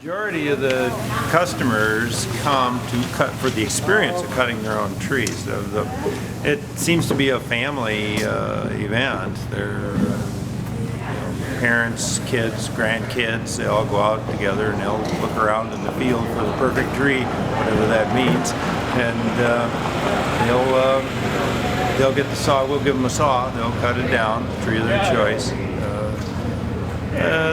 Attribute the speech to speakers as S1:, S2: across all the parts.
S1: Majority of the customers come to cut for the experience of cutting their own trees. It seems to be a family event. Their parents, kids, grandkids, they all go out together and they'll look around in the field for the perfect tree, whatever that means, and they'll get the saw. We'll give them a saw. They'll cut it down, the tree of their choice.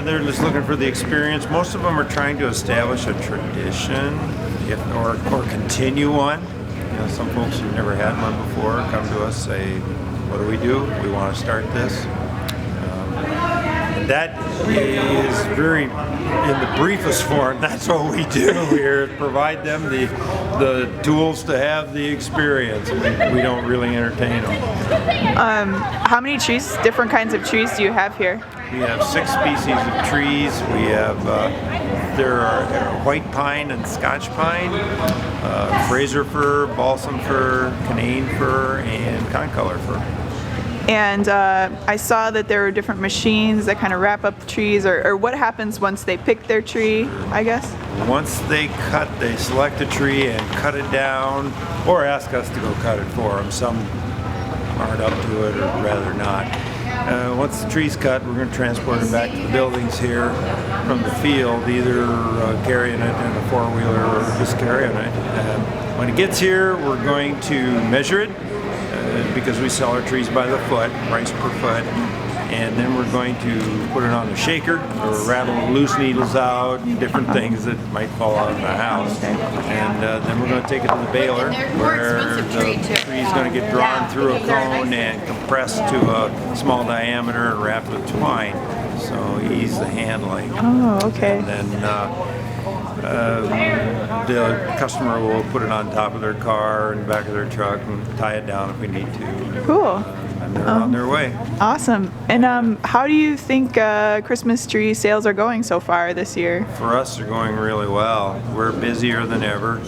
S1: They're just looking for the experience. Most of them are trying to establish a tradition, or continue one. You know, some folks who've never had one before come to us, say, "What do? We want to start this." And that is very, in the briefest form, that's what we do here: provide them the tools to have the experience. We don't really entertain them.
S2: How many trees, different kinds of trees do you have here?
S1: We have 6 species of trees. We have there are white pine and Scotch pine, Fraser fir, balsam fir, Canaan fir, and concolor fir.
S2: And I saw that there were different machines that kind of wrap up the trees, or what happens once they pick their tree, I guess?
S1: Once they select a tree and cut it down, or ask us to go cut it for them. Some aren't up to it, or rather not. Once the tree's cut, we're going to transport it back to the buildings here from the field, either carrying it in a 4-wheeler or just carrying it. When it gets here, we're going to measure it because we sell our trees by the foot, price per foot, and then we're going to put it on the shaker or rattle loose needles out, different things that might fall out of the house. And then we're going to take it to the baler where the tree is going to get drawn through a cone and compressed to a small diameter and wrapped with twine. So ease the handling.
S2: Oh, okay.
S1: And then the customer will put it on top of their car and back of their truck and tie it down if we need to.
S2: Cool.
S1: And they're on their way.
S2: Awesome. And how do you think Christmas tree sales are going so far this year?
S1: For us, they're going really well. We're busier than ever.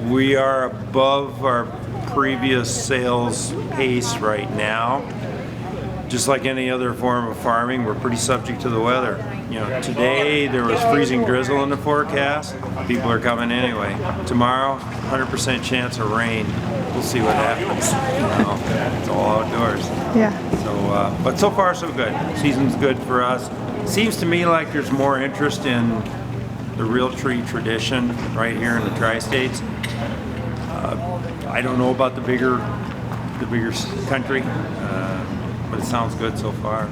S1: We are above our previous sales pace right now. Just like any other form of farming, we're pretty subject to the weather. You know, today there was freezing drizzle in the forecast. People are coming anyway. Tomorrow, 100% chance of rain. We'll see what happens. You know, it's all outdoors.
S2: Yeah.
S1: So, but so far so good. Season's good for us. Seems to me like there's more interest in the real tree tradition right here in the Tri-States. I don't know about the bigger country. But it sounds good so far.